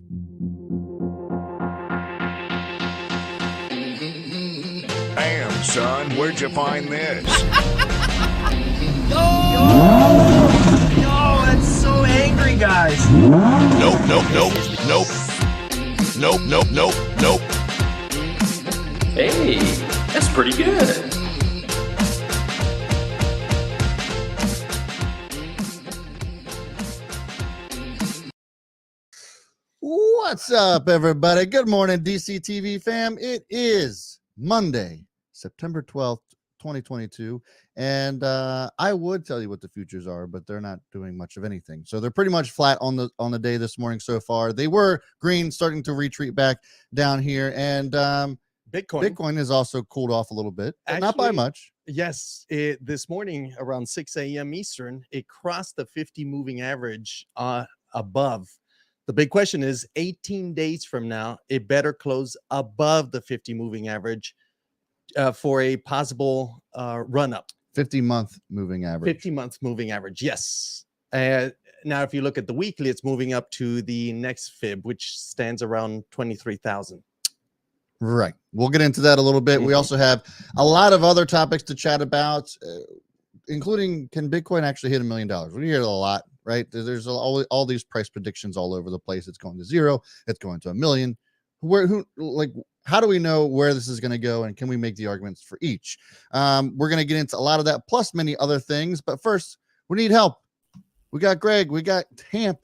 Damn, son, where'd you find this? Yo, that's so angry, guys. Nope. Hey, that's pretty good. What's up, everybody? Good morning, DCTV fam. It is Monday, September 12th, 2022. And I would tell you what the futures are, but they're not doing much of anything. So they're pretty much flat on the day this morning so far. They were green, starting to retreat back down here. And Bitcoin has also cooled off a little bit, but actually, not by much. Yes, this morning around 6 a.m. Eastern, it crossed the 50 moving average above. The big question is 18 days from now, it better close above the 50 moving average for a possible run up. 50-month moving average. 50-month moving average, yes. Now, if you look at the weekly, it's moving up to the next fib, which stands around 23,000. Right. We'll get into that a little bit. We also have a lot of other topics to chat about, including, can Bitcoin actually hit $1 million? We hear it a lot, right? There's all these price predictions all over the place. It's going to 0. It's going to $1 million. How do we know where this is going to go, and can we make the arguments for each? We're going to get into a lot of that, plus many other things. But first, we need help. We got Greg. We got Hamp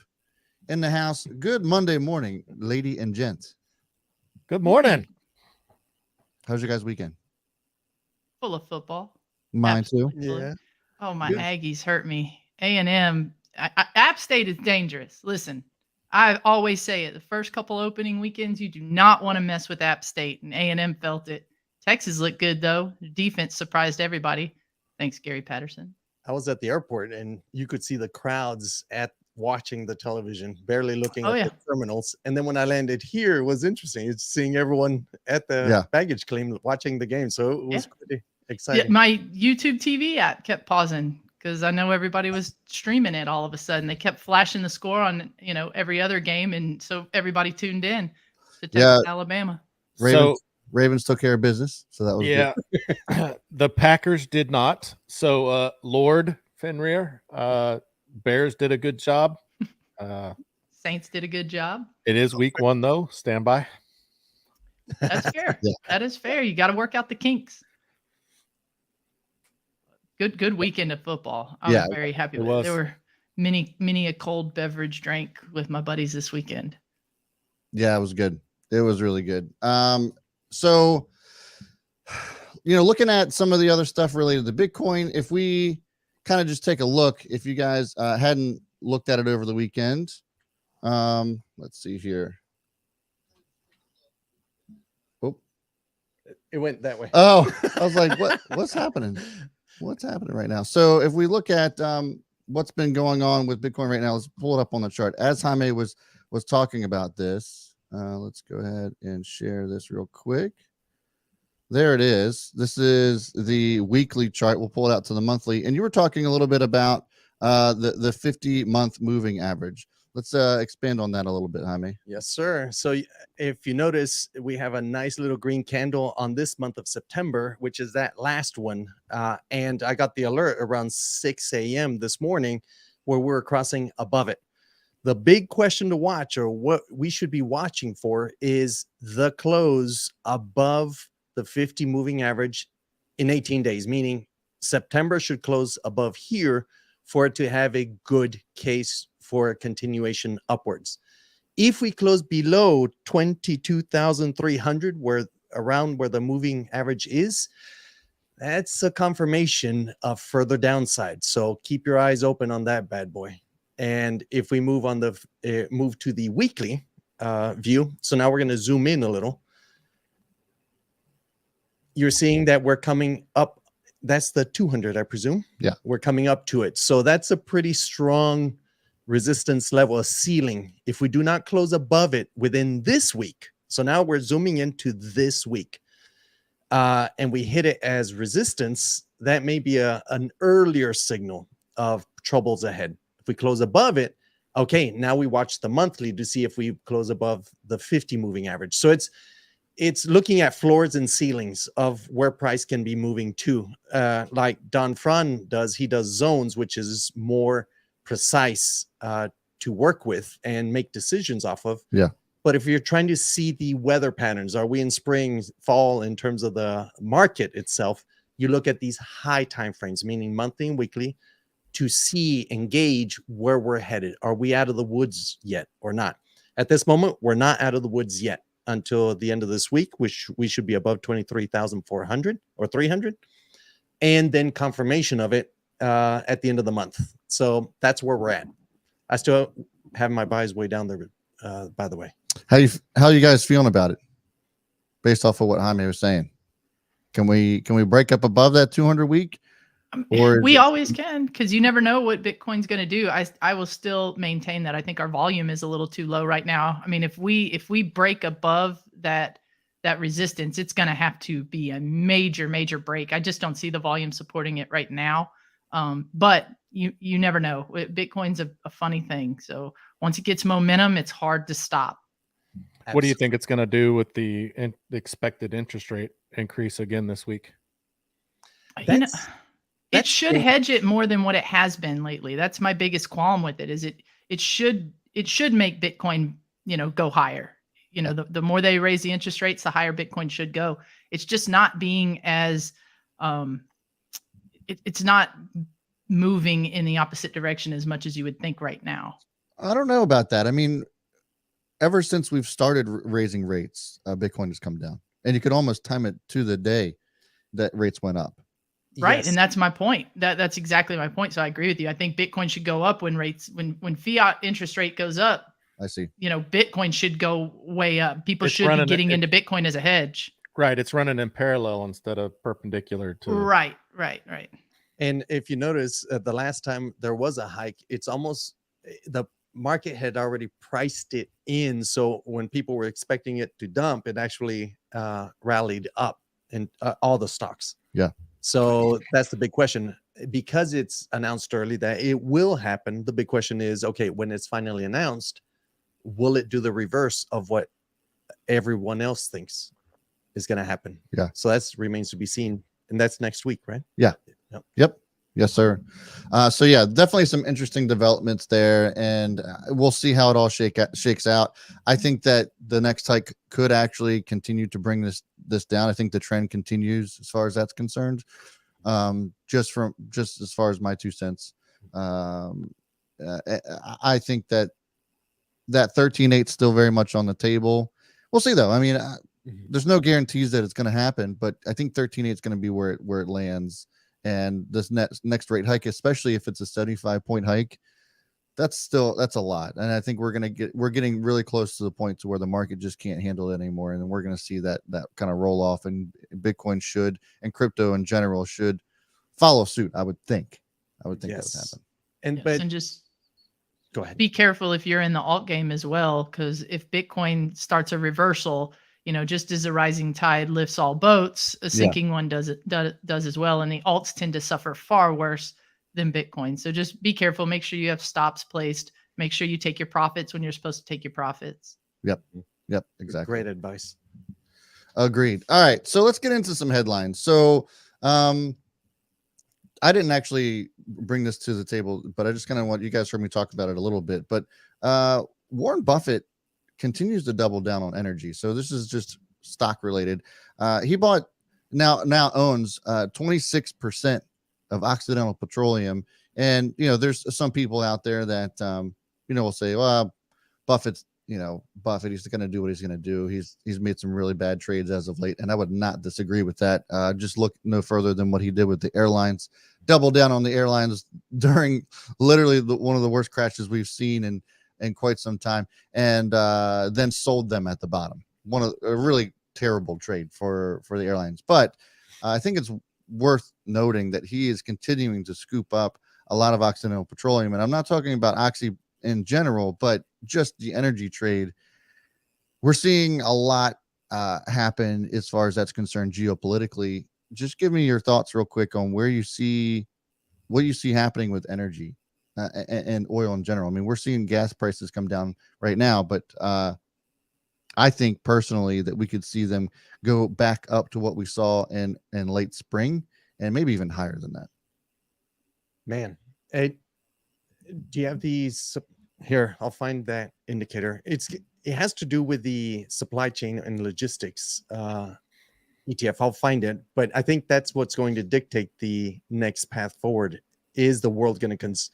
in the house. Good Monday morning, lady and gent. Good morning. How's your guys' weekend? Full of football. Mine Absolutely. too. Yeah. Oh, my Good. Aggies hurt me. A&M. App State is dangerous. Listen, I always say it. The first couple opening weekends, you do not want to mess with App State, and A&M felt it. Texas looked good, though. The defense surprised everybody. Thanks, Gary Patterson. I was at the airport, and you could see the crowds watching the television, barely looking at the terminals. And then when I landed here, it was interesting. It's seeing everyone at the baggage claim watching the game. So it was pretty exciting. Yeah, my YouTube TV app kept pausing because I know everybody was streaming it all of a sudden. They kept flashing the score on, every other game. And so everybody tuned in to Texas, Alabama. Ravens took care of business. So that was good. The Packers did not. So Lord Fenrir, Bears did a good job. Saints did a good job. It is week 1, though. Stand by. That's fair. That is fair. You got to work out the kinks. Good weekend of football. I was very happy with it. There were many a cold beverage drank with my buddies this weekend. Yeah, it was good. It was really good. So, looking at some of the other stuff related to Bitcoin, if we kind of just take a look, if you guys hadn't looked at it over the weekend, let's see here. Oh, it went that way. Oh, I was like, what's happening? What's happening right now? So if we look at what's been going on with Bitcoin right now, let's pull it up on the chart. As Jaime was talking about this, let's go ahead and share this real quick. There it is. This is the weekly chart. We'll pull it out to the monthly. And you were talking a little bit about the 50-month moving average. Let's expand on that a little bit, Jaime. Yes, sir. So if you notice, we have a nice little green candle on this month of September, which is that last one. And I got the alert around 6 a.m. this morning where we're crossing above it. The big question to watch, or what we should be watching for, is the close above the 50 moving average in 18 days, meaning September should close above here for it to have a good case for a continuation upwards. If we close below 22,300, around where the moving average is, that's a confirmation of further downside. So keep your eyes open on that bad boy. And if we move on move to the weekly view, so now we're going to zoom in a little. You're seeing that we're coming up. That's the 200, I presume. Yeah. We're coming up to it. So that's a pretty strong resistance level, a ceiling. If we do not close above it within this week, so now we're zooming into this week, and we hit it as resistance, that may be an earlier signal of troubles ahead. If we close above it, Okay, now we watch the monthly to see if we close above the 50 moving average. So it's looking at floors and ceilings of where price can be moving to. Like Don Fran does, he does zones, which is more precise to work with and make decisions off of. Yeah. But if you're trying to see the weather patterns, are we in spring, fall in terms of the market itself? You look at these high time frames, meaning monthly and weekly, to see, engage where we're headed. Are we out of the woods yet or not? At this moment, we're not out of the woods yet until the end of this week, which we should be above 23,400 or 300. And then confirmation of it at the end of the month. So that's where we're at. I still have my buys way down there, by the way. How you guys feeling about it based off of what Jaime was saying? Can we break up above that 200 week? Or we always can, because you never know what Bitcoin's going to do. I will still maintain that I think our volume is a little too low right now. I mean, if we break above that resistance, it's going to have to be a major break. I just don't see the volume supporting it right now. But you never know. Bitcoin's a funny thing. So once it gets momentum, it's hard to stop. What do you think it's going to do with the expected interest rate increase again this week? It should hedge it more than what it has been lately. That's my biggest qualm with it. Is it should make Bitcoin, go higher. The more they raise the interest rates, the higher Bitcoin should go. It's just not being as it's not moving in the opposite direction as much as you would think right now. I don't know about that. I mean, ever since we've started raising rates, Bitcoin has come down, and you could almost time it to the day that rates went up. Right. Yes. And that's my point. That's exactly my point. So I agree with you. I think Bitcoin should go up when fiat interest rate goes up. I see. Bitcoin should go way up. People should be getting into Bitcoin as a hedge. Right. It's running in parallel instead of perpendicular to. Right. And if you notice, the last time there was a hike, it's almost the market had already priced it in. So when people were expecting it to dump, it actually rallied up in all the stocks. Yeah. So that's the big question. Because it's announced early that it will happen, the big question is, okay, when it's finally announced, will it do the reverse of what everyone else thinks is going to happen? Yeah. So that remains to be seen. And that's next week, right? Yeah. Yep. Yes, sir. So yeah, definitely some interesting developments there, and we'll see how it all shakes out. I think that the next hike could actually continue to bring this down. I think the trend continues as far as that's concerned. Just as far as my 2 cents, I think that 13.8 still very much on the table. We'll see though. I mean, there's no guarantees that it's going to happen, but I think 13.8 is going to be where it lands. And this next rate hike, especially if it's a 75-point hike, that's a lot. And I think we're getting really close to the point to where the market just can't handle it anymore. And then we're going to see that kind of roll off, and Bitcoin and crypto in general should follow suit. I would think that would happen. And just go ahead. Be careful if you're in the alt game as well, because if Bitcoin starts a reversal, just as a rising tide lifts all boats, a sinking one does as well. And the alts tend to suffer far worse than Bitcoin. So just be careful. Make sure you have stops placed. Make sure you take your profits when you're supposed to take your profits. Yep. Exactly. Great advice. Agreed. All right. So let's get into some headlines. So I didn't actually bring this to the table, but I just kind of want you guys heard me talk about it a little bit. But Warren Buffett continues to double down on energy. So this is just stock related. He now owns 26% of Occidental Petroleum. And, there's some people out there that, will say, well, Buffett, he's going to do what he's going to do. He's made some really bad trades as of late. And I would not disagree with that. Just look no further than what he did with the airlines, double down on the airlines during literally one of the worst crashes we've seen in quite some time, and then sold them at the bottom. A really terrible trade for the airlines. But I think it's worth noting that he is continuing to scoop up a lot of Occidental Petroleum. And I'm not talking about Oxy in general, but just the energy trade. We're seeing a lot happen as far as that's concerned geopolitically. Just give me your thoughts real quick on what you see happening with energy and oil in general. I mean, we're seeing gas prices come down right now, but I think personally that we could see them go back up to what we saw in late spring and maybe even higher than that. Man, do you have these here? I'll find that indicator. It has to do with the supply chain and logistics ETF. I'll find it, but I think that's what's going to dictate the next path forward. Is the world going to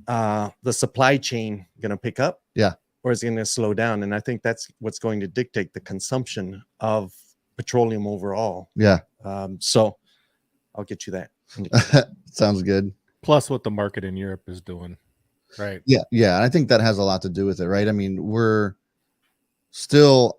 the supply chain going to pick up? Yeah. Or is it going to slow down? And I think that's what's going to dictate the consumption of petroleum overall. Yeah. So I'll get you that. Sounds good. Plus what the market in Europe is doing. Right. Yeah. Yeah. I think that has a lot to do with it, right? I mean, we're still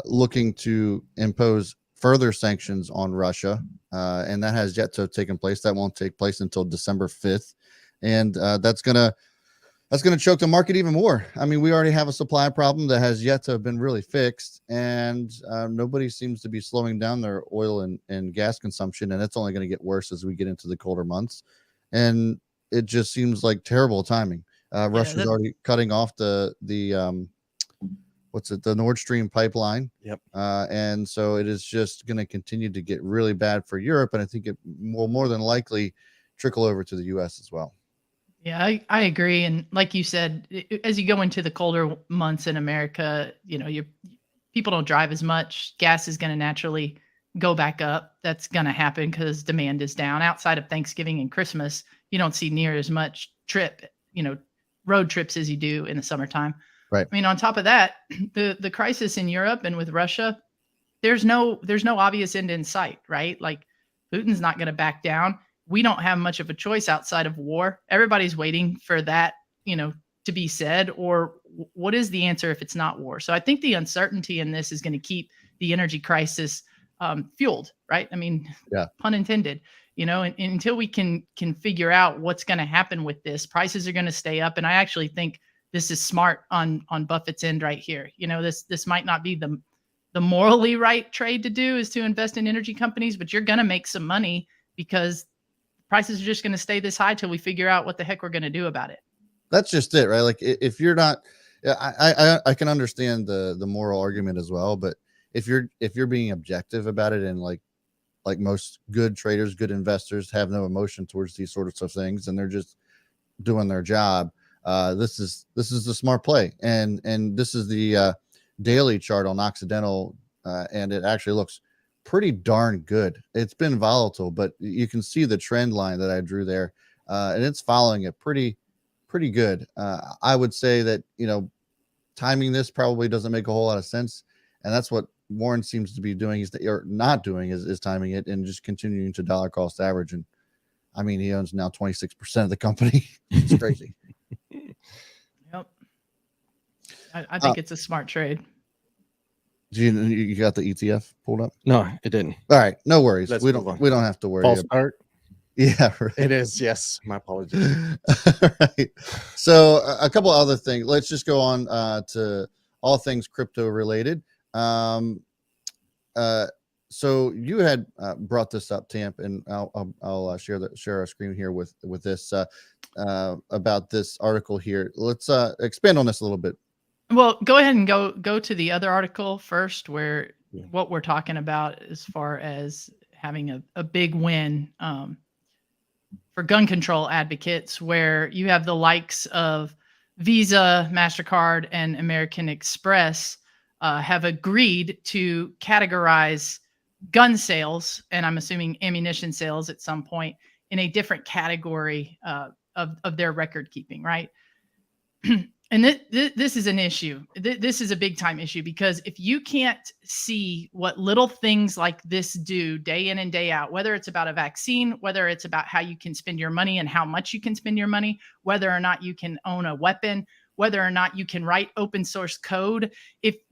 looking to impose further sanctions on Russia, and that has yet to have taken place. That won't take place until December 5th. And that's going to choke the market even more. I mean, we already have a supply problem that has yet to have been really fixed, and nobody seems to be slowing down their oil and gas consumption, and it's only going to get worse as we get into the colder months. And it just seems like terrible timing. Russia's already cutting off the Nord Stream pipeline. Yep. And so it is just going to continue to get really bad for Europe, and I think it will more than likely trickle over to the U.S. as well. Yeah, I agree. And like you said, as you go into the colder months in America, people don't drive as much. Gas is going to naturally go back up. That's going to happen because demand is down. Outside of Thanksgiving and Christmas, you don't see near as much road trips as you do in the summertime. Right. I mean, on top of that, the crisis in Europe and with Russia, there's no obvious end in sight, right? Like Putin's not going to back down. We don't have much of a choice outside of war. Everybody's waiting for that, to be said, or what is the answer if it's not war? So I think the uncertainty in this is going to keep the energy crisis fueled, right? I mean, yeah, pun intended, and until we can figure out what's going to happen with this, prices are going to stay up. And I actually think this is smart on Buffett's end right here. This might not be the morally right trade to do, is to invest in energy companies, but you're going to make some money because prices are just going to stay this high till we figure out what the heck we're going to do about it. That's just it, right? Like if you're not, I can understand the moral argument as well, but if you're being objective about it, and like most good traders, good investors have no emotion towards these sorts of things, and they're just doing their job. This is the smart play, and this is the daily chart on Occidental, and it actually looks pretty darn good. It's been volatile, but you can see the trend line that I drew there, and it's following it pretty good. I would say that timing this probably doesn't make a whole lot of sense, and that's what Warren seems to be doing, is timing it and just continuing to dollar cost average. And I mean, he owns now 26% of the company. It's crazy. Yep. I think it's a smart trade. You got the ETF pulled up? No, it didn't. All right, no worries. Let's We move on. don't have to worry. False start. Yeah, right. It is. Yes. My apologies. Right. So a couple of other things. Let's just go on to all things crypto related. So you had brought this up, Tamp, and I'll share our screen here with this about this article here. Let's expand on this a little bit. Well, go ahead and go to the other article first, where what we're talking about as far as having a big win for gun control advocates, where you have the likes of Visa, MasterCard, and American Express have agreed to categorize gun sales, and I'm assuming ammunition sales at some point, in a different category of their record keeping, right? And this is an issue. This is a big time issue, because if you can't see what little things like this do day in and day out, whether it's about a vaccine, whether it's about how you can spend your money and how much you can spend your money, whether or not you can own a weapon, whether or not you can write open source code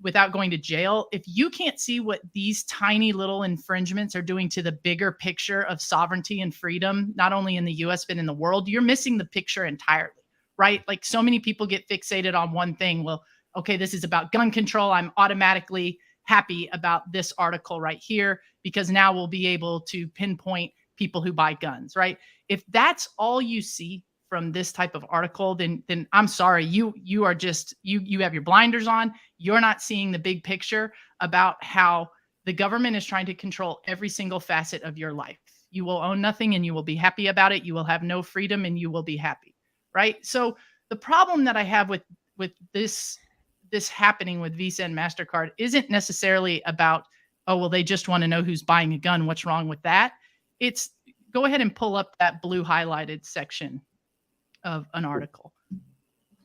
without going to jail, if you can't see what these tiny little infringements are doing to the bigger picture of sovereignty and freedom, not only in the US, but in the world, you're missing the picture entirely. Right? Like, so many people get fixated on one thing. Well, okay, this is about gun control. I'm automatically happy about this article right here, because now we'll be able to pinpoint people who buy guns, right? If that's all you see from this type of article, then I'm sorry, you are just you have your blinders on. You're not seeing the big picture about how the government is trying to control every single facet of your life. You will own nothing and you will be happy about it. You will have no freedom and you will be happy, right? So the problem that I have with this happening with Visa and MasterCard isn't necessarily about, oh, well, they just want to know who's buying a gun. What's wrong with that? It's go ahead and pull up that blue highlighted section of an article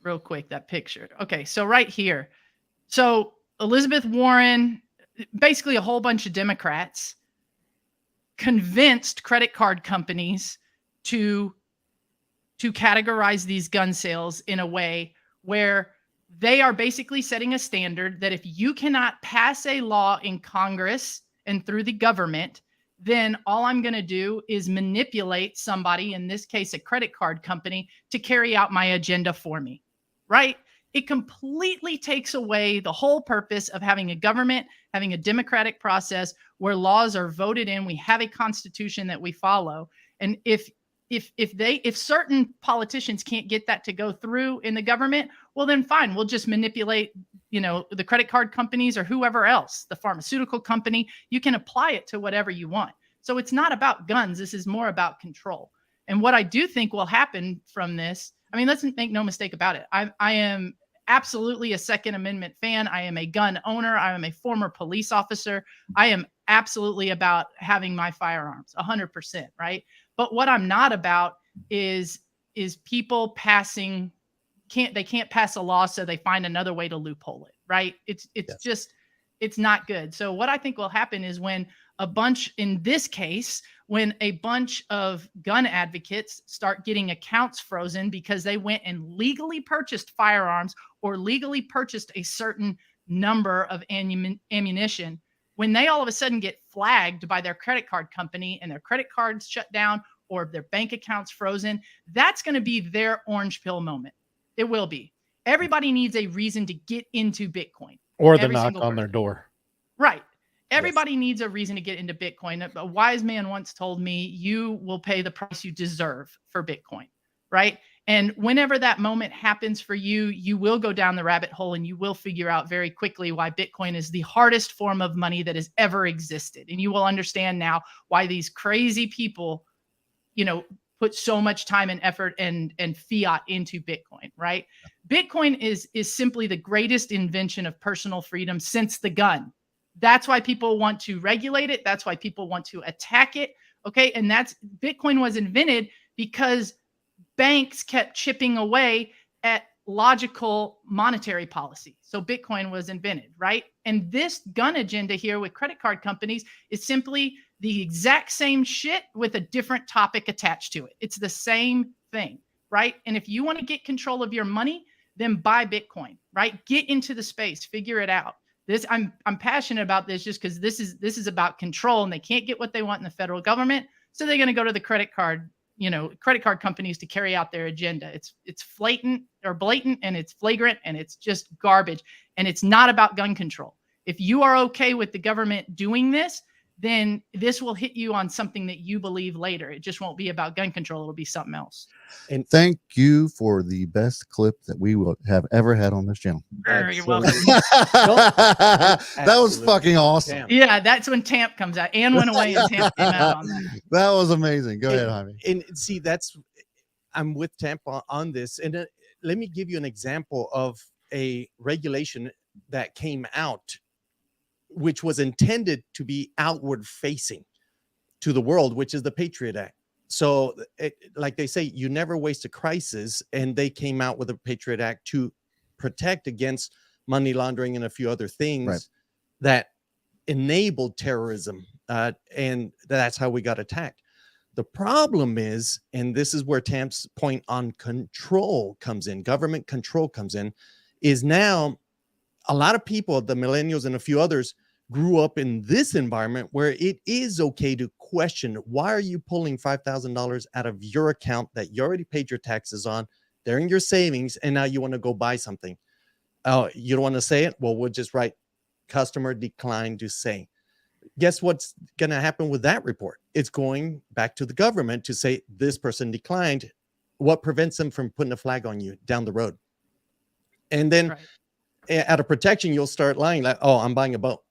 real quick, that picture. Okay, so right here. So Elizabeth Warren, basically a whole bunch of Democrats convinced credit card companies to categorize these gun sales in a way where they are basically setting a standard that if you cannot pass a law in Congress and through the government, then all I'm going to do is manipulate somebody, in this case, a credit card company, to carry out my agenda for me, right? It completely takes away the whole purpose of having a government, having a democratic process where laws are voted in. We have a constitution that we follow. And if certain politicians can't get that to go through in the government, well, then fine, we'll just manipulate, the credit card companies or whoever else, the pharmaceutical company. You can apply it to whatever you want. So it's not about guns. This is more about control. And what I do think will happen from this, I mean, let's make no mistake about it. I am absolutely a Second Amendment fan. I am a gun owner. I am a former police officer. I am absolutely about having my firearms, 100%, right? But what I'm not about is people they can't pass a law, so they find another way to loophole it, right? It's not good. So what I think will happen is when a bunch of gun advocates start getting accounts frozen because they went and legally purchased firearms or legally purchased a certain number of ammunition, when they all of a sudden get flagged by their credit card company and their credit cards shut down or their bank accounts frozen, that's going to be their orange pill moment. It will be. Everybody needs a reason to get into Bitcoin. Or the knock on their door. Right. Everybody needs a reason to get into Bitcoin. A wise man once told me, you will pay the price you deserve for Bitcoin, right? And whenever that moment happens for you, you will go down the rabbit hole and you will figure out very quickly why Bitcoin is the hardest form of money that has ever existed. And you will understand now why these crazy people, put so much time and effort and fiat into Bitcoin, right? Bitcoin is simply the greatest invention of personal freedom since the gun. That's why people want to regulate it. That's why people want to attack it. Okay. And Bitcoin was invented because banks kept chipping away at logical monetary policy. So Bitcoin was invented, right? And this gun agenda here with credit card companies is simply the exact same shit with a different topic attached to it. It's the same thing, right? And if you want to get control of your money, then buy Bitcoin, right? Get into the space, figure it out. I'm passionate about this just because this is about control, and they can't get what they want in the federal government, so they're going to go to the credit card companies to carry out their agenda. It's blatant, and it's flagrant, and it's just garbage. And it's not about gun control. If you are okay with the government doing this, then this will hit you on something that you believe later. It just won't be about gun control. It'll be something else. And thank you for the best clip that we will have ever had on this channel. You're welcome. That was fucking awesome. Damn. Yeah, that's when Tamp comes out. Ann went away and Tamp came out on that. That was amazing. Go ahead, Jaime. And see, I'm with Tamp on this. And let me give you an example of a regulation that came out, which was intended to be outward facing to the world, which is the Patriot Act. So like they say, you never waste a crisis. And they came out with a Patriot Act to protect against money laundering and a few other things that enabled terrorism. And that's how we got attacked. The problem is, and this is where Tamp's point on control comes in, government control comes in, is now a lot of people, the millennials and a few others, grew up in this environment where it is okay to question, why are you pulling $5,000 out of your account that you already paid your taxes on? They're in your savings, and now you want to go buy something. Oh, you don't want to say it? Well, we'll just write customer declined to say. Guess what's going to happen with that report? It's going back to the government to say this person declined. what prevents them from putting a flag on you down the road? And then Right. out of protection, you'll start lying like, oh, I'm buying a boat.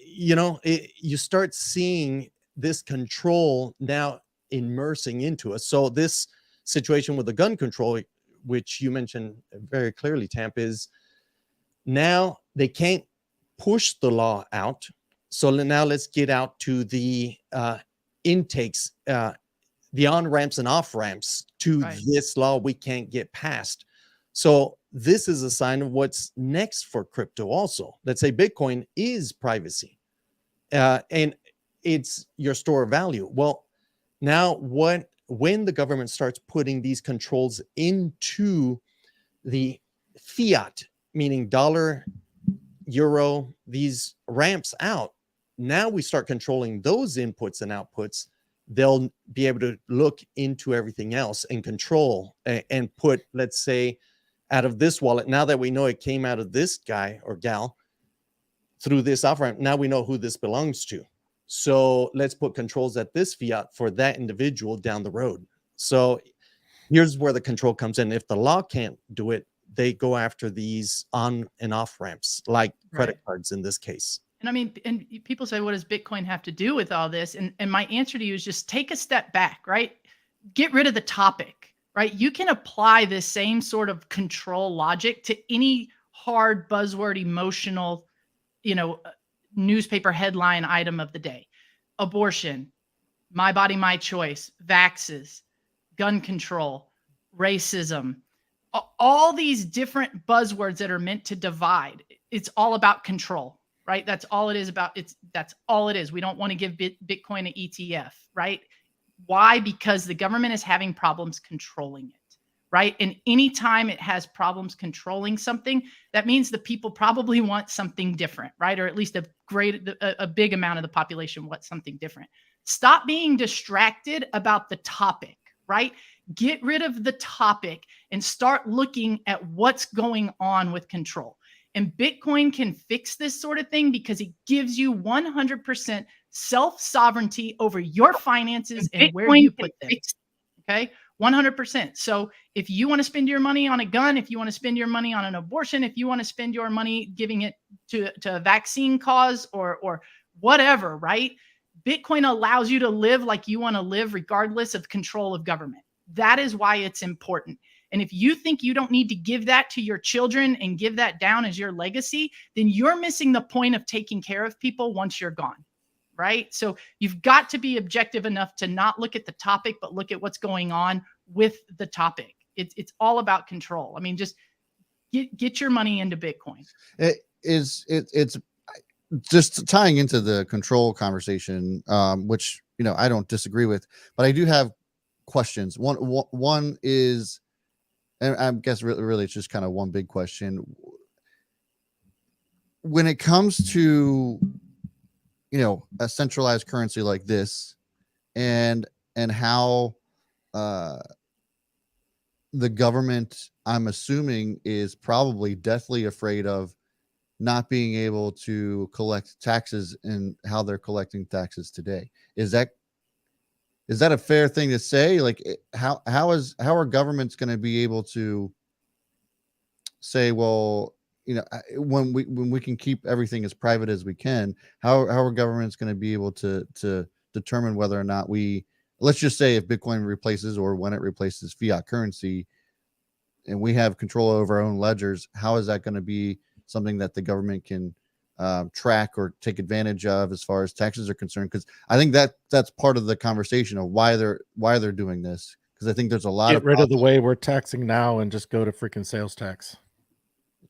You start seeing this control now immersing into us. So this situation with the gun control, which you mentioned very clearly, Tamp, is now they can't push the law out. So now let's get out to the intakes, the on-ramps and off-ramps to this law we can't get past. So this is a sign of what's next for crypto also. Let's say Bitcoin is privacy, and it's your store of value. Well, now when the government starts putting these controls into the fiat, meaning dollar, euro, these ramps out, now we start controlling those inputs and outputs. They'll be able to look into everything else and control and put, let's say, out of this wallet, now that we know it came out of this guy or gal through this off ramp, now we know who this belongs to. So let's put controls at this fiat for that individual down the road. So here's where the control comes in. If the law can't do it, they go after these on and off ramps, like credit cards in this case. And I mean, and people say, what does Bitcoin have to do with all this? And my answer to you is just take a step back, right? Get rid of the topic, right? You can apply this same sort of control logic to any hard buzzword, emotional, newspaper headline item of the day. Abortion, my body, my choice, vaxes, gun control, racism, all these different buzzwords that are meant to divide. It's all about control. Right? That's all it is about. That's all it is. We don't want to give Bitcoin an ETF, right? Why? Because the government is having problems controlling it, right? And anytime it has problems controlling something, that means the people probably want something different, right? Or at least a big amount of the population wants something different. Stop being distracted about the topic, right? Get rid of the topic and start looking at what's going on with control. And Bitcoin can fix this sort of thing because it gives you 100% self-sovereignty over your finances and where you put them. Okay? 100%. So if you want to spend your money on a gun, if you want to spend your money on an abortion, if you want to spend your money giving it to a vaccine cause or whatever, right? Bitcoin allows you to live like you want to live regardless of control of government. That is why it's important. And if you think you don't need to give that to your children and give that down as your legacy, then you're missing the point of taking care of people once you're gone, right? So you've got to be objective enough to not look at the topic, but look at what's going on with the topic. It's all about control. I mean, just get your money into Bitcoin. It's just tying into the control conversation, which, I don't disagree with, but I do have questions. One is, and I guess really it's just kind of one big question. When it comes to, a centralized currency like this and how the government, I'm assuming, is probably deathly afraid of not being able to collect taxes and how they're collecting taxes today. Is that a fair thing to say? Like, how are governments going to be able to say, well, when we can keep everything as private as we can, how are governments going to be able to determine whether or not let's just say if Bitcoin replaces or when it replaces fiat currency and we have control over our own ledgers, how is that going to be something that the government can track or take advantage of as far as taxes are concerned? Because I think that's part of the conversation of why they're doing this. Because I think there's a lot Get rid of the way we're taxing now and just go to freaking sales tax.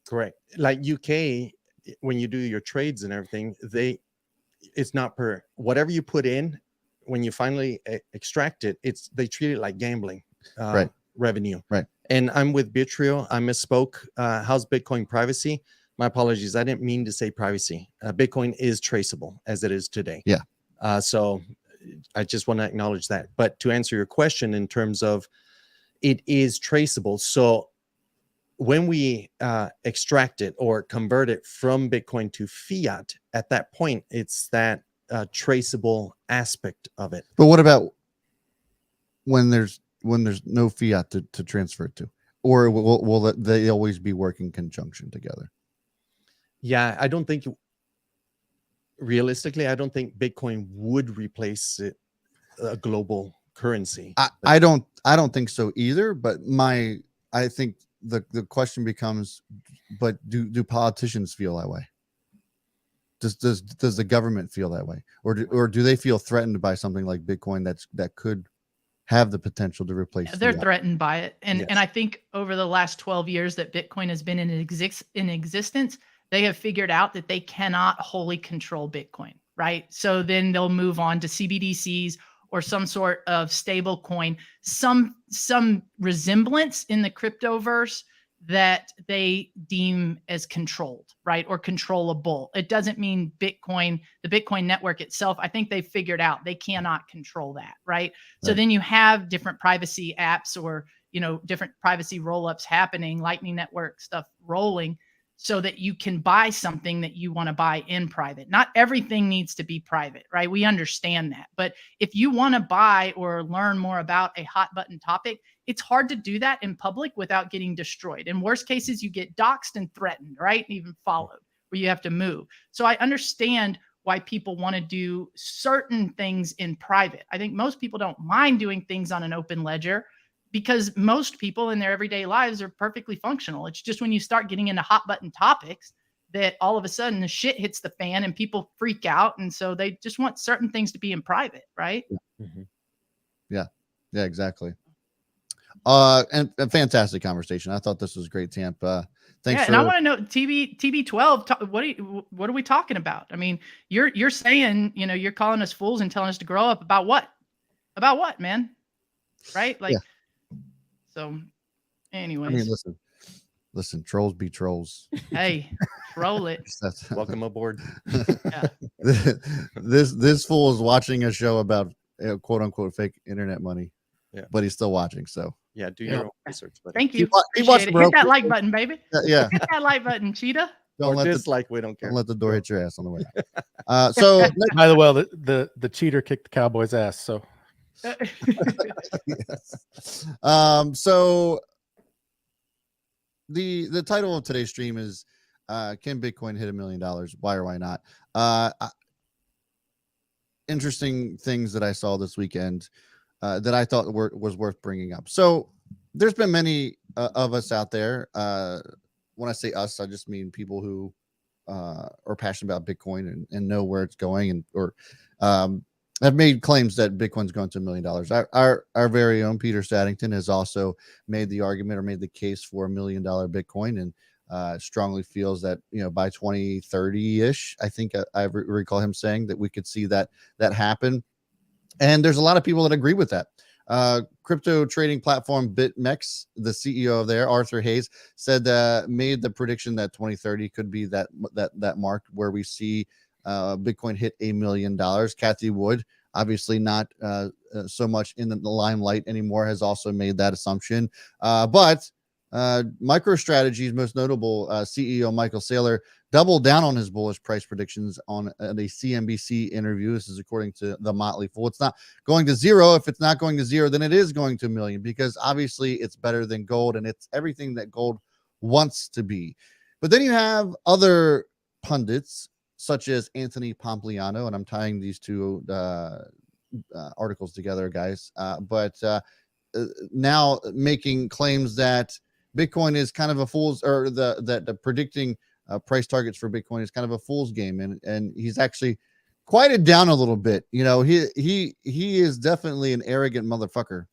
Correct. Like UK, when you do your trades and everything, it's not per whatever you put in. When you finally extract it, they treat it like gambling revenue. Right. And I'm with Bitrio. I misspoke. How's Bitcoin privacy? My apologies. I didn't mean to say privacy. Bitcoin is traceable as it is today. Yeah. So I just want to acknowledge that. But to answer your question in terms of it is traceable. So when we extract it or convert it from Bitcoin to fiat, at that point, it's that traceable aspect of it. But what about when there's when there's no fiat to transfer it to, or will they always be working in conjunction together? Yeah, I don't think realistically, I don't think Bitcoin would replace a global currency. I don't think so either. But I think the question becomes, but do politicians feel that way? Does the government feel that way, or do they feel threatened by something like Bitcoin that could have the potential to replace? Yeah, they're fiat? threatened by it, and Yes. I think over the last 12 years that Bitcoin has been in existence, they have figured out that they cannot wholly control Bitcoin, right? So then they'll move on to CBDCs or some sort of stable coin, some resemblance in the cryptoverse that they deem as controlled, right? Or controllable. It doesn't mean Bitcoin, the Bitcoin network itself. I think they figured out they cannot control that, right? So Right. then you have different privacy apps or, different privacy roll-ups happening, Lightning Network stuff rolling, so that you can buy something that you want to buy in private. Not everything needs to be private, right? We understand that. But if you want to buy or learn more about a hot button topic, it's hard to do that in public without getting destroyed. In worst cases, you get doxxed and threatened, right? And even followed, where you have to move. So I understand why people want to do certain things in private. I think most people don't mind doing things on an open ledger, because most people in their everyday lives are perfectly functional. It's just when you start getting into hot button topics that all of a sudden the shit hits the fan and people freak out. And so they just want certain things to be in private, right? Mhm. Yeah, exactly. And a fantastic conversation. I thought this was great, Tamp. Thanks. Yeah, and I want to know TB12. What are we talking about? I mean, you're saying, you're calling us fools and telling us to grow up about what? About what, man? Right? Like, so anyways. I mean, listen, trolls be trolls. Hey, troll it. Welcome aboard. Yeah. This fool is watching a show about quote unquote fake internet money. Yeah. But he's still watching. So Yeah, do your own research. Buddy. Thank you. He watched Appreciate it. Hit that like button, baby. Yeah. Hit that like button, cheetah. Or Don't dislike, we don't care. let the door hit your ass on the way out. So By the way, the cheater kicked the Cowboys' ass. So yes. So the title of today's stream is can Bitcoin hit $1 million? Why or why not? Interesting things that I saw this weekend that I thought was worth bringing up. So there's been many of us out there. When I say us, I just mean people who are passionate about Bitcoin and know where it's going, and or have made claims that Bitcoin's going to $1 million. Our very own Peter Staddington has also made the argument or made the case for $1 million Bitcoin, and strongly feels that by 2030-ish, I think I recall him saying that we could see that happen. And there's a lot of people that agree with that. Crypto trading platform BitMEX, the CEO of there, Arthur Hayes, said made the prediction that 2030 could be that mark where we see Bitcoin hit $1 million. Kathy Wood, obviously not so much in the limelight anymore, has also made that assumption. But MicroStrategy's most notable CEO Michael Saylor doubled down on his bullish price predictions on a CNBC interview. This is according to the Motley Fool. It's not going to zero. If it's not going to zero, then it is going to $1 million, because obviously it's better than gold and it's everything that gold wants to be. But then you have other pundits such as Anthony Pompliano, and I'm tying these two articles together, guys. But now making claims that Bitcoin is kind of a fool's, or the predicting price targets for Bitcoin is kind of a fool's game, and he's actually quieted down a little bit. He is definitely an arrogant motherfucker.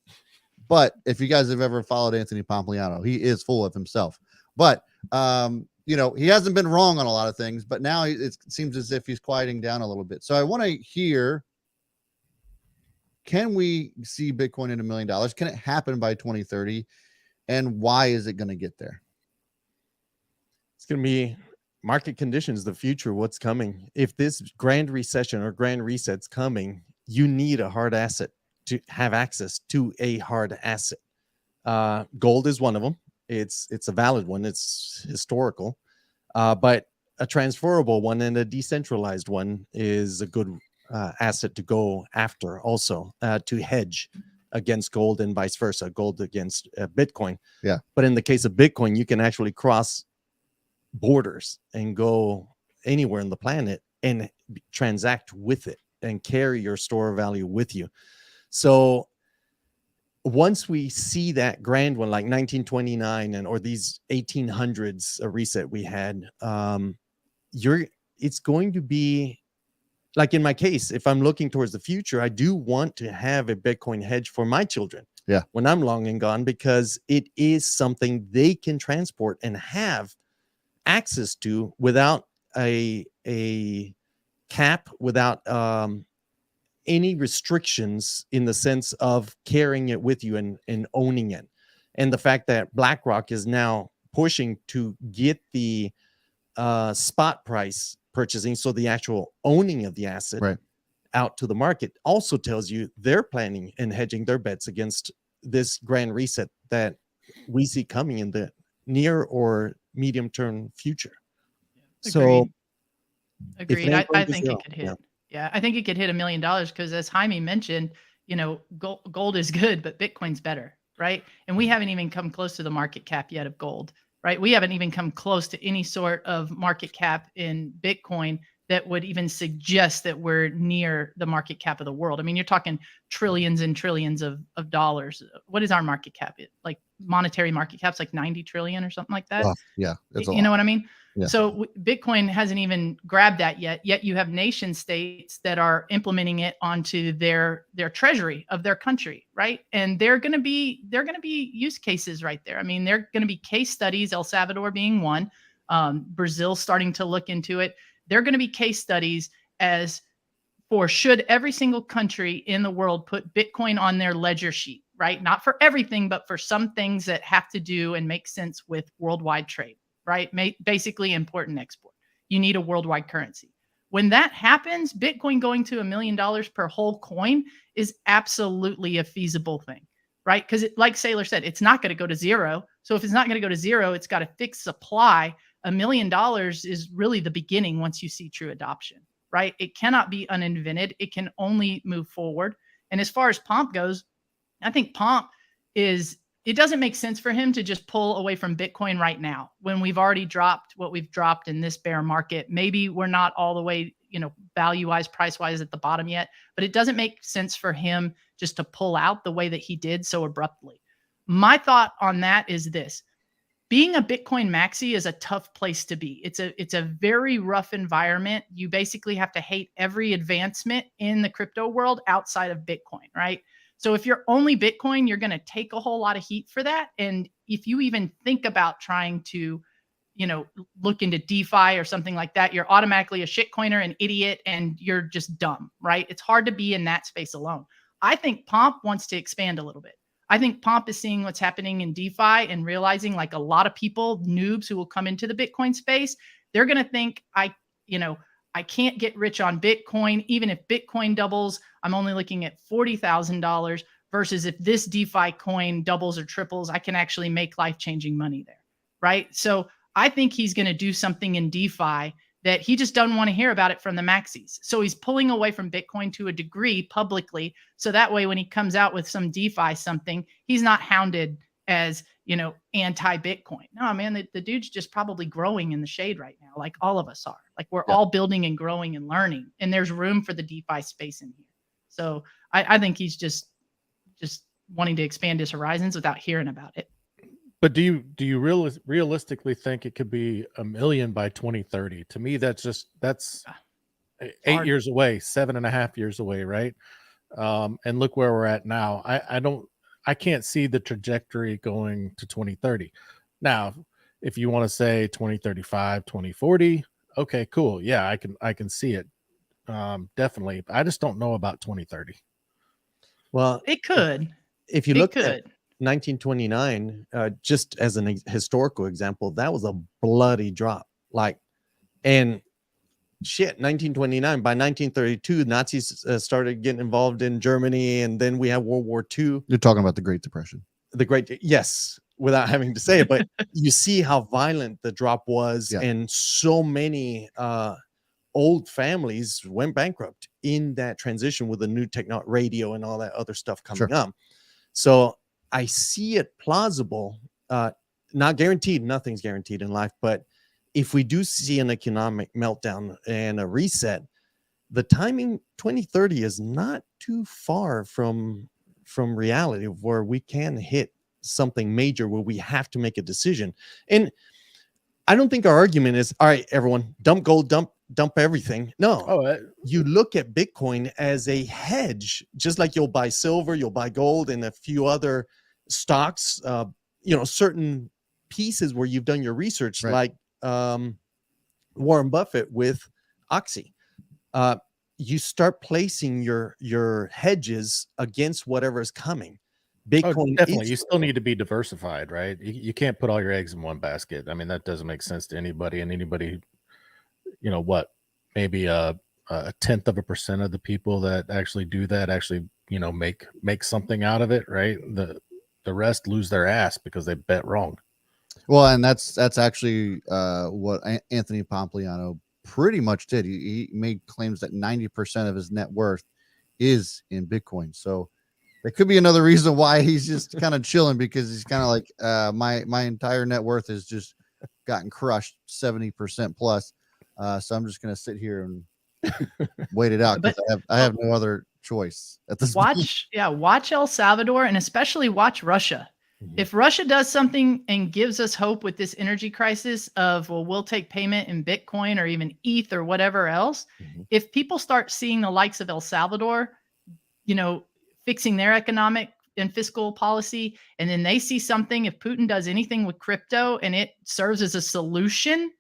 But if you guys have ever followed Anthony Pompliano, he is full of himself. But he hasn't been wrong on a lot of things, but now it seems as if he's quieting down a little bit. So I want to hear, can we see Bitcoin in $1 million? Can it happen by 2030? And why is it going to get there? It's going to be market conditions, the future, what's coming. If this grand recession or grand reset's coming, you need a hard asset to have access to a hard asset. Gold is one of them. It's a valid one. It's historical. But a transferable one and a decentralized one is a good asset to go after also, to hedge against gold and vice versa, gold against Bitcoin. Yeah. But in the case of Bitcoin, you can actually cross borders and go anywhere on the planet and transact with it and carry your store of value with you. So once we see that grand one, like 1929 or these 1800s, a reset we had, it's going to be like, in my case, if I'm looking towards the future, I do want to have a Bitcoin hedge for my children. Yeah. When I'm long and gone, because it is something they can transport and have access to without a cap, without any restrictions in the sense of carrying it with you and owning it. And the fact that BlackRock is now pushing to get the spot price purchasing, so the actual owning of the asset, right, out to the market, also tells you they're planning and hedging their bets against this grand reset that we see coming in the near or medium term future. So agreed. I think it could hit. Yeah. Yeah, I think it could hit $1 million because, as Jaime mentioned, gold is good, but Bitcoin's better, right? And we haven't even come close to the market cap yet of gold, right? We haven't even come close to any sort of market cap in Bitcoin that would even suggest that we're near the market cap of the world. I mean, you're talking trillions and trillions of dollars. What is our market cap? Like monetary market cap's like 90 trillion or something like that. Yeah, it's you know what I mean? Yeah. So Bitcoin hasn't even grabbed that yet. Yet you have nation states that are implementing it onto their treasury of their country, right? And they're going to be use cases right there. I mean, they're going to be case studies. El Salvador being one, Brazil starting to look into it. They're going to be case studies as for should every single country in the world put Bitcoin on their ledger sheet, right? Not for everything, but for some things that have to do and make sense with worldwide trade. Right? Basically import and export. You need a worldwide currency. When that happens, Bitcoin going to $1 million per whole coin is absolutely a feasible thing, right? Because like Saylor said, it's not going to go to zero. So if it's not going to go to zero, it's got a fixed supply. $1 million is really the beginning once you see true adoption, right? It cannot be uninvented. It can only move forward. And as far as Pomp goes, I think Pomp it doesn't make sense for him to just pull away from Bitcoin right now when we've already dropped what we've dropped in this bear market. Maybe we're not all the way, value-wise, price-wise at the bottom yet, but it doesn't make sense for him just to pull out the way that he did so abruptly. My thought on that is this. Being a Bitcoin maxi is a tough place to be. It's a very rough environment. You basically have to hate every advancement in the crypto world outside of Bitcoin, right? So if you're only Bitcoin, you're going to take a whole lot of heat for that. And if you even think about trying to, look into DeFi or something like that, you're automatically a shitcoiner, an idiot, and you're just dumb, right? It's hard to be in that space alone. I think Pomp wants to expand a little bit. I think Pomp is seeing what's happening in DeFi and realizing, like a lot of people, noobs who will come into the Bitcoin space, they're going to think I can't get rich on Bitcoin. Even if Bitcoin doubles, I'm only looking at $40,000 versus if this DeFi coin doubles or triples, I can actually make life-changing money there, right? So I think he's going to do something in DeFi that he just doesn't want to hear about it from the maxis. So he's pulling away from Bitcoin to a degree publicly. So that way, when he comes out with some DeFi something, he's not hounded as, anti-Bitcoin. No, man, the dude's just probably growing in the shade right now, like all of us are. Like we're all building and growing and learning, and there's room for the DeFi space in here. So I think he's just wanting to expand his horizons without hearing about it. But do you realistically think it could be 1 million by 2030? To me, that's 8 years away, 7.5 years away, right? And look where we're at now. I can't see the trajectory going to 2030. Now, if you want to say 2035, 2040, okay, cool. Yeah, I can see it. Definitely. I just don't know about 2030. Well, it could. If you look at 1929, just as an historical example, that was a bloody drop. And 1929, by 1932, Nazis started getting involved in Germany, and then we have World War II. You're talking about the Great Depression. Yes, without having to say it, but you see how violent the drop was, and so many old families went bankrupt in that transition with the new radio and all that other stuff coming up. So I see it plausible, not guaranteed, nothing's guaranteed in life, but if we do see an economic meltdown and a reset, the timing 2030 is not too far from reality of where we can hit something major where we have to make a decision. And I don't think our argument is, all right, everyone, dump gold, dump everything. No, you look at Bitcoin as a hedge, just like you'll buy silver, you'll buy gold, and a few other stocks, certain pieces where you've done your research, Right. like Warren Buffett with Oxy. You start placing your hedges against whatever is coming. Bitcoin, definitely. You still need to be diversified, right? You can't put all your eggs in one basket. I mean, that doesn't make sense to anybody. And anybody, maybe a 0.1% of the people that actually do that actually, make something out of it, right? The rest lose their ass because they bet wrong. Well, and that's actually what Anthony Pompliano pretty much did. He made claims that 90% of his net worth is in Bitcoin. So there could be another reason why he's just kind of chilling, because he's kind of like, my entire net worth has just gotten crushed 70% plus. So I'm just going to sit here and wait it out, because I have no other choice at this point. Watch El Salvador, and especially watch Russia. If Russia does something and gives us hope with this energy crisis of, well, we'll take payment in Bitcoin or even ETH or whatever else, if people start seeing the likes of El Salvador, fixing their economic and fiscal policy, and then they see something, if Putin does anything with crypto and it serves as a solution,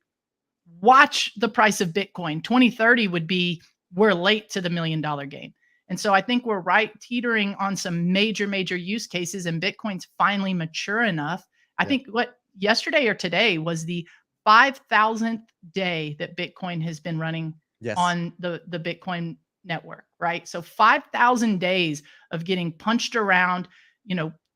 watch the price of Bitcoin. 2030 would be, we're late to the $1 million game. And so I think we're teetering on some major use cases, and Bitcoin's finally mature enough. I think what yesterday or today was the 5,000th day that Bitcoin has been running on the Bitcoin network, right? So 5,000 days of getting punched around,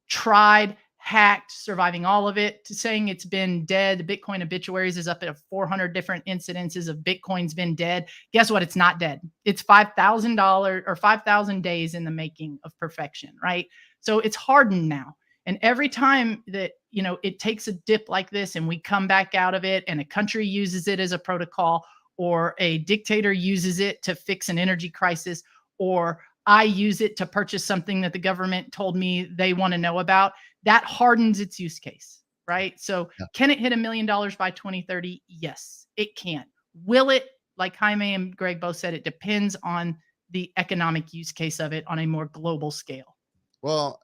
tried, hacked, surviving all of it, to saying it's been dead. The Bitcoin obituaries is up at 400 different incidences of Bitcoin's been dead. Guess what? It's not dead. It's $5,000 or 5,000 days in the making of perfection, right? So it's hardened now. And every time that, it takes a dip like this and we come back out of it, and a country uses it as a protocol, or a dictator uses it to fix an energy crisis, or I use it to purchase something that the government told me they want to know about, that hardens its use case, right? So can it hit $1 million by 2030? Yes, it can. Will it? Like Jaime and Greg both said, it depends on the economic use case of it on a more global scale. Well,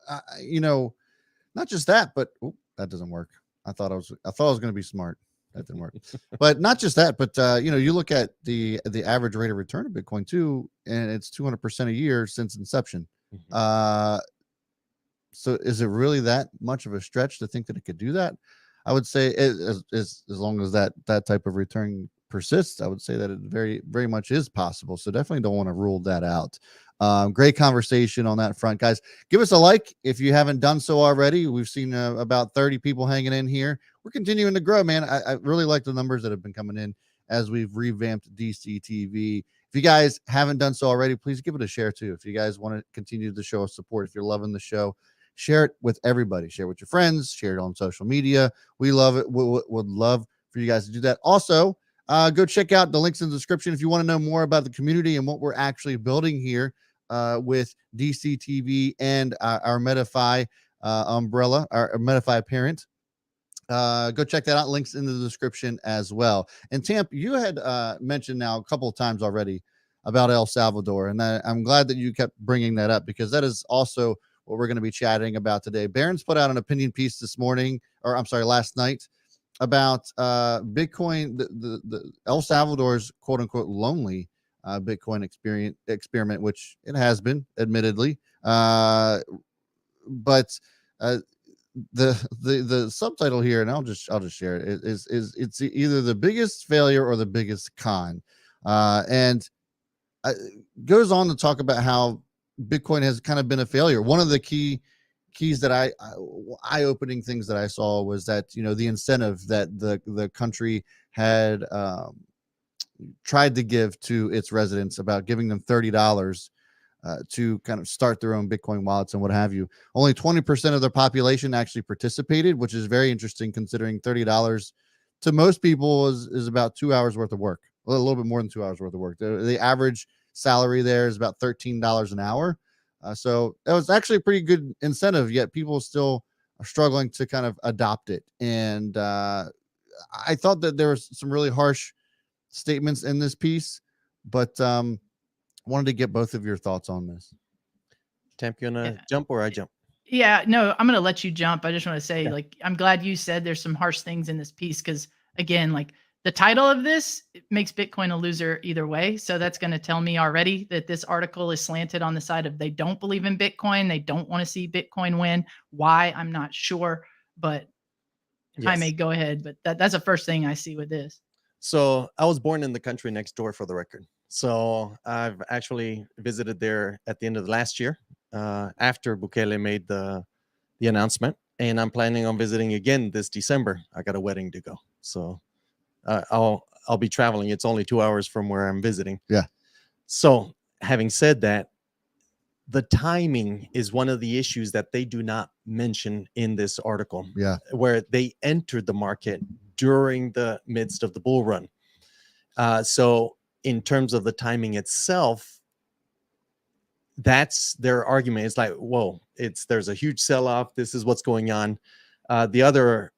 not just that, but that doesn't work. I thought I was going to be smart. That didn't work. But not just that, but you look at the average rate of return of Bitcoin too, and it's 200% a year since inception. So is it really that much of a stretch to think that it could do that? I would say as long as that type of return persists, I would say that it very, very much is possible. So definitely don't want to rule that out. Great conversation on that front, guys. Give us a like if you haven't done so already. We've seen about 30 people hanging in here. We're continuing to grow, man. I really like the numbers that have been coming in as we've revamped DCTV. If you guys haven't done so already, please give it a share too. If you guys want to continue to show us support, if you're loving the show, share it with everybody. Share it with your friends. Share it on social media. We love it. Would love for you guys to do that. Also, go check out the links in the description if you want to know more about the community and what we're actually building here with DCTV and our MetaFi umbrella, our MetaFi parent. Go check that out. Links in the description as well. And Tamp, you had mentioned now a couple of times already about El Salvador, and I'm glad that you kept bringing that up, because that is also what we're going to be chatting about today. Barron's put out an opinion piece last night about Bitcoin, the El Salvador's quote unquote lonely Bitcoin experiment, which it has been, admittedly, but the subtitle here, and I'll just share it, is it's either the biggest failure or the biggest con, and goes on to talk about how Bitcoin has kind of been a failure. One of the keys that eye-opening things that I saw was that, the incentive that the country had tried to give to its residents about giving them $30 to kind of start their own Bitcoin wallets and what have you. Only 20% of their population actually participated, which is very interesting considering $30 to most people is about 2 hours worth of work, a little bit more than 2 hours worth of work. The average salary there is about $13 an hour. So that was actually a pretty good incentive, yet people still are struggling to kind of adopt it. And I thought that there was some really harsh statements in this piece, but wanted to get both of your thoughts on this. Temp, you wanna jump or I jump? Yeah, no, I'm going to let you jump. I just want to say, Yeah. like, I'm glad you said there's some harsh things in this piece because, again, like the title of this it makes Bitcoin a loser either way. So that's going to tell me already that this article is slanted on the side of they don't believe in Bitcoin. They don't want to see Bitcoin win. Why? I'm not sure, but I may go ahead. But that's the first thing I see with this. So I was born in the country next door, for the record. So I've actually visited there at the end of the last year after Bukele made the announcement, and I'm planning on visiting again this December. I got a wedding to go, so I'll be traveling. It's only 2 hours from where I'm visiting. Yeah. So having said that, the timing is one of the issues that they do not mention in this article. Yeah. Where they entered the market during the midst of the bull run. So in terms of the timing itself, that's their argument. It's like, whoa, there's a huge sell-off. This is what's going on. The other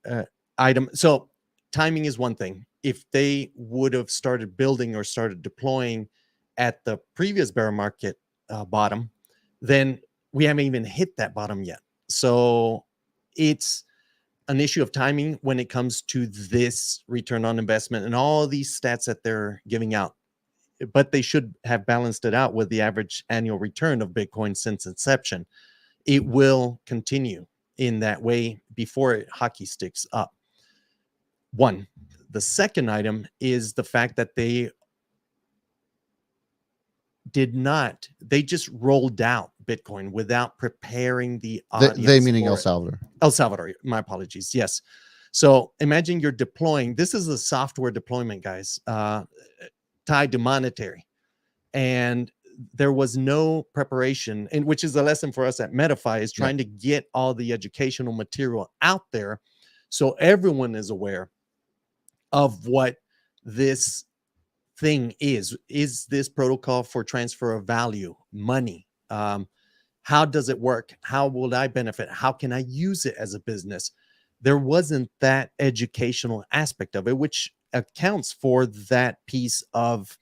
item, so timing is one thing. If they would have started building or started deploying at the previous bear market bottom, then we haven't even hit that bottom yet. So it's an issue of timing when it comes to this return on investment and all these stats that they're giving out. But they should have balanced it out with the average annual return of Bitcoin since inception. It will continue in that way before it hockey sticks up. One. The second item is the fact that they just rolled out Bitcoin without preparing the audience. They meaning El Salvador. El Salvador, my apologies. Yes. So imagine you're deploying. This is a software deployment, guys, tied to monetary. And there was no preparation, and which is a lesson for us at Metafy, is trying to get all the educational material out there so everyone is aware of what this thing is this protocol for transfer of value, money. How does it work? How will I benefit? How can I use it as a business? There wasn't that educational aspect of it, which accounts for that piece of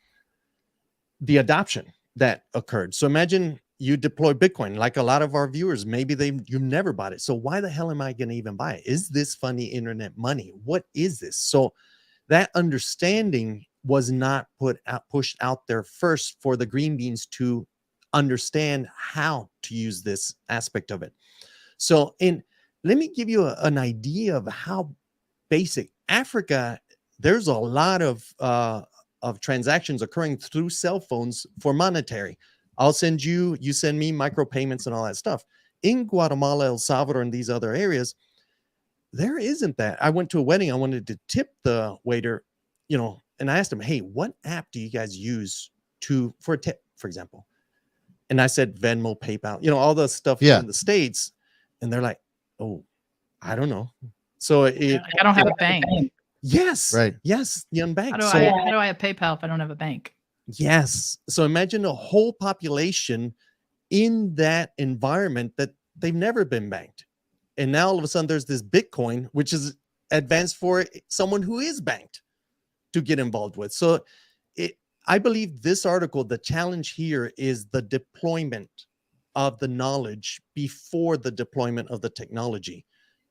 the adoption that occurred. So imagine you deploy Bitcoin, like a lot of our viewers, maybe you've never bought it. So why the hell am I going to even buy it? Is this funny internet money? What is this? So that understanding was not pushed out there first for the green beans to understand how to use this aspect of it. So let me give you an idea of how basic Africa, there's a lot of transactions occurring through cell phones for monetary. I'll send you send me micropayments and all that stuff. In Guatemala, El Salvador, and these other areas, there isn't that. I went to a wedding. I wanted to tip the waiter, and I asked him, hey, what app do you guys use for a tip, for example? And I said Venmo, PayPal, all the stuff in the States. And they're like, oh, I don't know. So I don't have a bank. Yes. Right. Yes. The unbanked. How do I have PayPal if I don't have a bank? Yes. So imagine a whole population in that environment that they've never been banked. And now all of a sudden there's this Bitcoin, which is advanced for someone who is banked to get involved with. So I believe this article, the challenge here is the deployment of the knowledge before the deployment of the technology.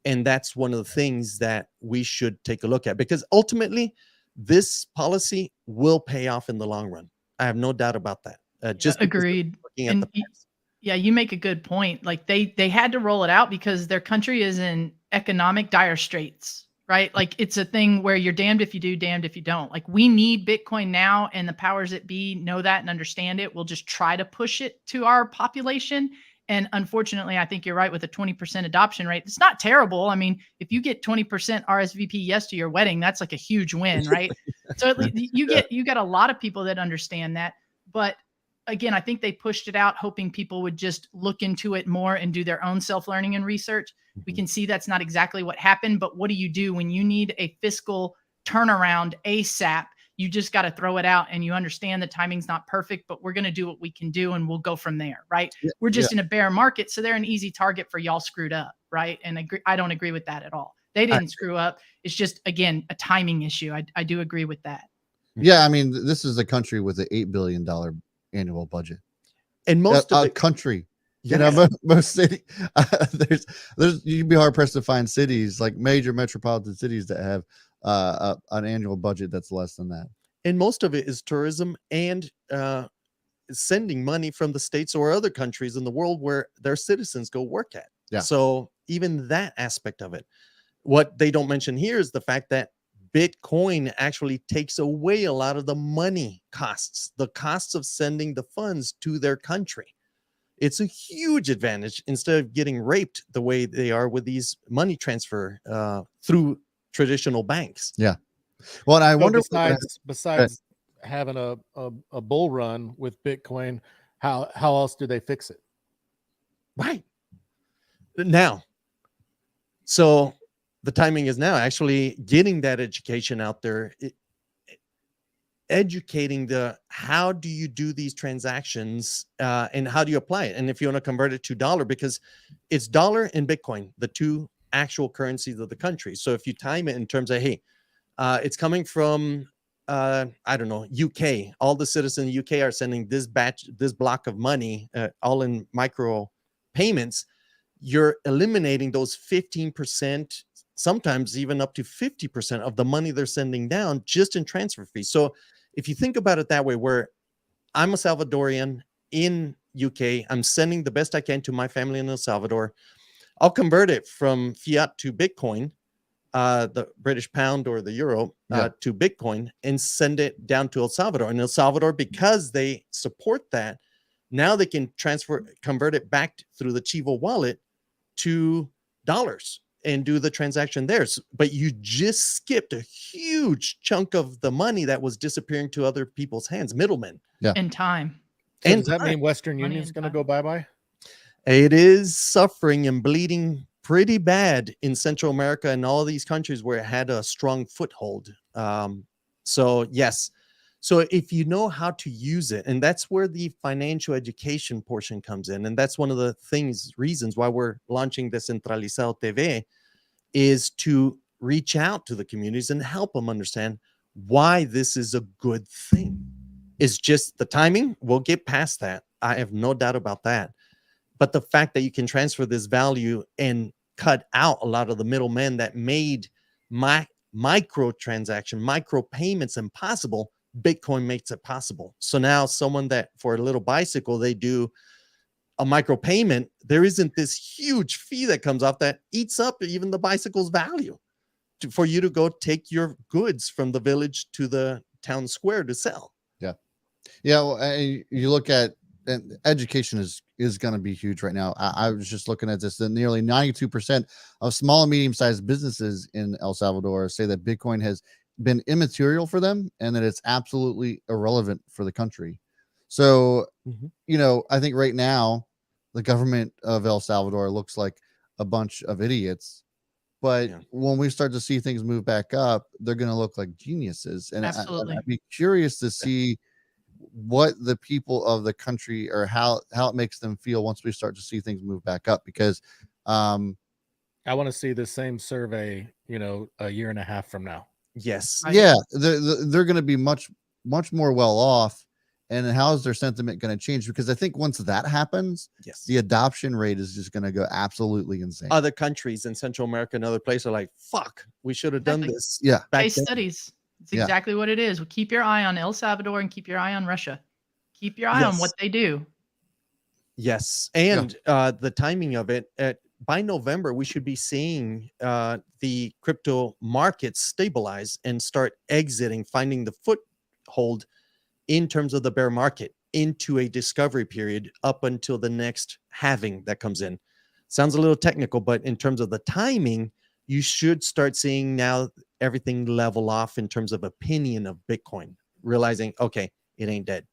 And that's one of the things that we should take a look at, because ultimately this policy will pay off in the long run. I have no doubt about that. Just agreed. Yeah, you make a good point. Like they had to roll it out because their country is in economic dire straits, right? Like it's a thing where you're damned if you do, damned if you don't. Like we need Bitcoin now, and the powers that be know that and understand it. We'll just try to push it to our population. And unfortunately, I think you're right with a 20% adoption rate. It's not terrible. I mean, if you get 20% RSVP yes to your wedding, that's like a huge win, right? So you get a lot of people that understand that, but again, I think they pushed it out hoping people would just look into it more and do their own self-learning and research. We can see that's not exactly what happened, but what do you do when you need a fiscal turnaround ASAP? You just got to throw it out, and you understand the timing's not perfect, but we're going to do what we can do and we'll go from there, right? We're just in a bear market, so they're an easy target for y'all screwed up, right? And I don't agree with that at all. They didn't screw up. It's just, again, a timing issue. I do agree with that. Yeah, I mean, this is a country with an $8 billion annual budget. And most of the country, yes. you know, most city, there's you'd be hard pressed to find cities like major metropolitan cities that have an annual budget that's less than that. And most of it is tourism and sending money from the States or other countries in the world where their citizens go work at. Yeah. So even that aspect of it, what they don't mention here is the fact that Bitcoin actually takes away a lot of the money costs, the costs of sending the funds to their country. It's a huge advantage instead of getting raped the way they are with these money transfer through traditional banks. Yeah. Well, and I wonder besides having a bull run with Bitcoin, how else do they fix it? Right. Now, so the timing is now actually getting that education out there, educating how do you do these transactions and how do you apply it? And if you want to convert it to dollar, because it's dollar and Bitcoin, the two actual currencies of the country. So if you time it in terms of, hey, it's coming from, I don't know, UK, all the citizens in the UK are sending this block of money, all in micro payments, you're eliminating those 15%, sometimes even up to 50% of the money they're sending down just in transfer fees. So if you think about it that way, where I'm a Salvadorian in UK, I'm sending the best I can to my family in El Salvador. I'll convert it from fiat to Bitcoin, the British pound or the euro to Bitcoin, and send it down to El Salvador. And El Salvador, because they support that, now they can convert it back through the Chivo wallet to dollars and do the transaction there. But you just skipped a huge chunk of the money that was disappearing to other people's hands, middlemen. Yeah. And time. So does that mean Western Money Union's and going to time. go bye-bye? It is suffering and bleeding pretty bad in Central America and all of these countries where it had a strong foothold. So yes. So if you know how to use it, and that's where the financial education portion comes in. And that's one of the reasons why we're launching Descentralizado TV, is to reach out to the communities and help them understand why this is a good thing. It's just the timing. We'll get past that. I have no doubt about that. But the fact that you can transfer this value and cut out a lot of the middlemen that made micro payments impossible, Bitcoin makes it possible. So now someone that for a little bicycle, they do a micro payment, there isn't this huge fee that comes off that eats up even the bicycle's value for you to go take your goods from the village to the town square to sell. Yeah. Yeah. Well, you look at, and education is going to be huge right now. I was just looking at this, that nearly 92% of small and medium-sized businesses in El Salvador say that Bitcoin has been immaterial for them and that it's absolutely irrelevant for the country. So, you know, I think right now the government of El Salvador looks like a bunch of idiots, but when we start to see things move back up, they're going to look like geniuses. And Absolutely. I'd be curious to see what the people of the country, or how it makes them feel once we start to see things move back up, because I want to see the same survey, you know, a year and a half from now. Yes. Yeah, they're going to be much more well off. And how is their sentiment going to change? Because I think once that happens, the adoption rate is just going to go absolutely insane. Other countries in Central America and other places are like, fuck, we should have done this. Yeah. Case studies. It's exactly what it is. Keep your eye on El Salvador and keep your eye on Russia. Keep your eye on what they do. Yes. And the timing of it, by November, we should be seeing the crypto markets stabilize and start exiting, finding the foothold in terms of the bear market into a discovery period up until the next halving that comes in. Sounds a little technical, but in terms of the timing, you should start seeing now everything level off in terms of opinion of Bitcoin, realizing, okay, it ain't dead.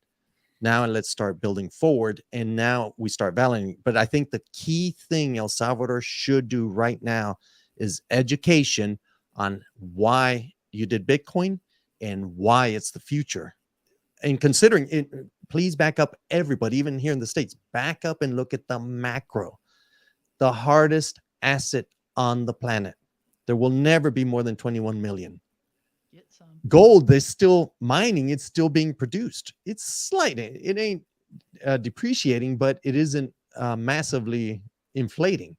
Now let's start building forward. And now we start valuing. But I think the key thing El Salvador should do right now is education on why you did Bitcoin and why it's the future. And considering it, please back up everybody, even here in the States, back up and look at the macro, the hardest asset on the planet. There will never be more than 21 million. Get some. Gold, they're still mining. It's still being produced. It's slight. It ain't depreciating, but it isn't massively inflating.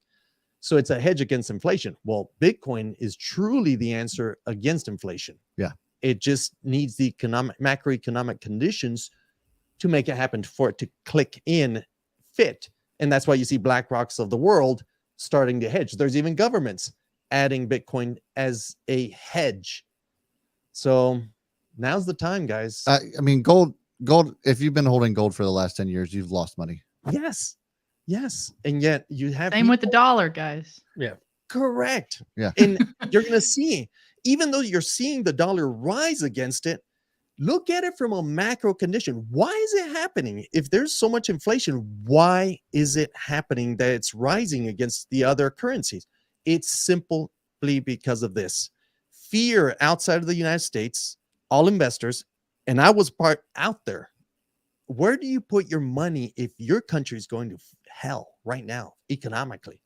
So it's a hedge against inflation. Well, Bitcoin is truly the answer against inflation. Yeah. It just needs the macroeconomic conditions to make it happen, for it to click in, fit. And that's why you see BlackRocks of the world starting to hedge. There's even governments adding Bitcoin as a hedge. So now's the time, guys. I mean, gold, if you've been holding gold for the last 10 years, you've lost money. Yes. And yet you have Same with the dollar, guys. correct. Yeah. And you're going to see, even though you're seeing the dollar rise against it, look at it from a macro condition. Why is it happening? If there's so much inflation, why is it happening that it's rising against the other currencies? It's simply because of this fear outside of the United States, all investors, and I was part out there. Where do you put your money if your country is going to hell right now economically?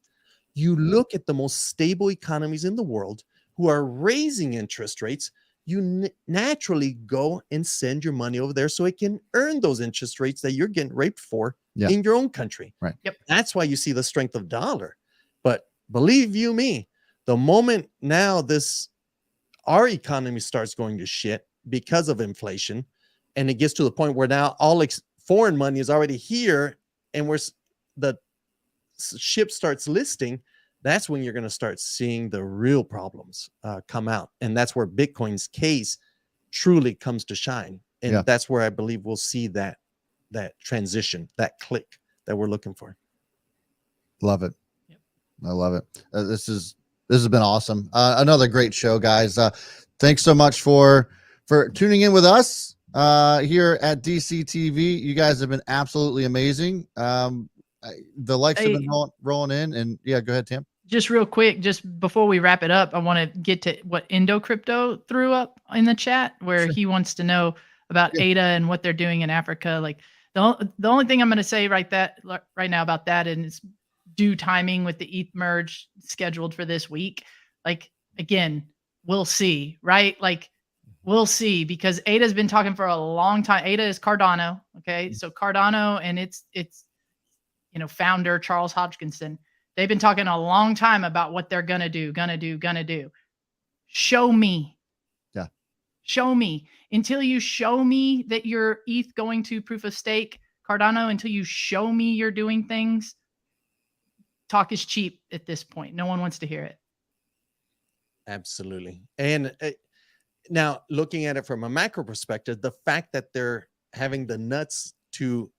You look at the most stable economies in the world who are raising interest rates. You naturally go and send your money over there so it can earn those interest rates that you're getting raped for in your own country. Right. Yep. That's why you see the strength of dollar. But believe you me, the moment now our economy starts going to shit because of inflation, and it gets to the point where now all foreign money is already here, and the ship starts listing, that's when you're going to start seeing the real problems come out. And that's where Bitcoin's case truly comes to shine. And that's where I believe we'll see that transition, that click that we're looking for. Love it. Yep. I love it. This has been awesome. Another great show, guys. Thanks so much for tuning in with us here at DCTV. You guys have been absolutely amazing. The likes have been rolling in, and go ahead, Tim. Just real quick, just before we wrap it up, I want to get to what Indo Crypto threw up in the chat, where he wants to know about ADA and what they're doing in Africa. Like the only thing I'm going to say right now about that, and it's due timing with the ETH merge scheduled for this week. Like, again, we'll see, right? Like, we'll see, because ADA has been talking for a long time. ADA is Cardano. Okay. So Cardano and its founder, Charles Hodgkinson, they've been talking a long time about what they're going to do. Show me. Yeah. Show me. Until you show me that you're ETH going to proof of stake Cardano, until you show me you're doing things, talk is cheap at this point. No one wants to hear it. Absolutely. And now looking at it from a macro perspective, the fact that they're having the nuts to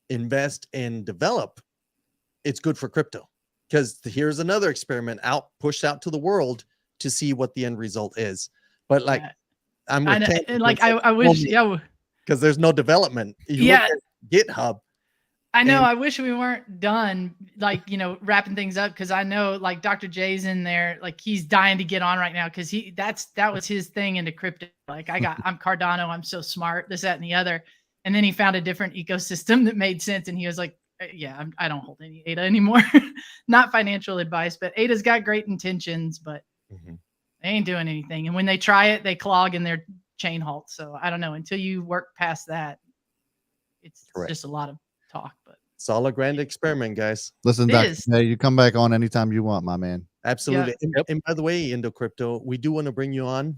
invest and develop, it's good for crypto, because here's another experiment pushed out to the world to see what the end result is. But like, I wish, because there's no development. You look at GitHub. I know. I wish we weren't done, wrapping things up, because I know, like, Dr. J's in there, like, he's dying to get on right now, because that was his thing into crypto. Like, I'm Cardano, I'm so smart, this, that, and the other. And then he found a different ecosystem that made sense, and he was like, I don't hold any ADA anymore. Not financial advice, but ADA's got great intentions, but they ain't doing anything. And when they try it, they clog and their chain halts. So I don't know. Until you work past that, it's just a lot of talk. But it's all a grand experiment, guys. Listen, Dr. Hey, you come back on anytime you want, my man. Absolutely. And by the way, Indo Crypto, we do want to bring you on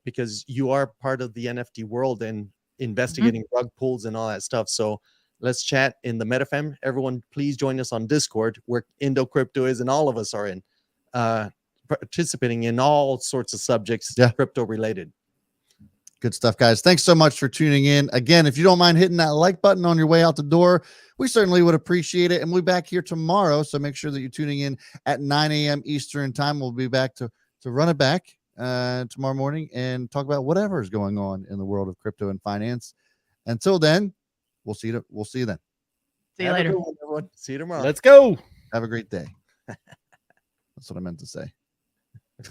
because you are part of the NFT world and investigating rug pulls and all that stuff. So let's chat in the MetaFam. Everyone, please join us on Discord, where Indo Crypto is, and all of us are in participating in all sorts of subjects crypto related. Good stuff, guys. Thanks so much for tuning in. Again, if you don't mind hitting that like button on your way out the door, we certainly would appreciate it. And we'll be back here tomorrow, so make sure that you're tuning in at 9 a.m. Eastern time. We'll be back to run it back tomorrow morning and talk about whatever is going on in the world of crypto and finance. Until then, we'll see you. We'll see you then. See you Have a later. good one, everyone. See you tomorrow. Let's go. Have a great day. That's what I meant to say.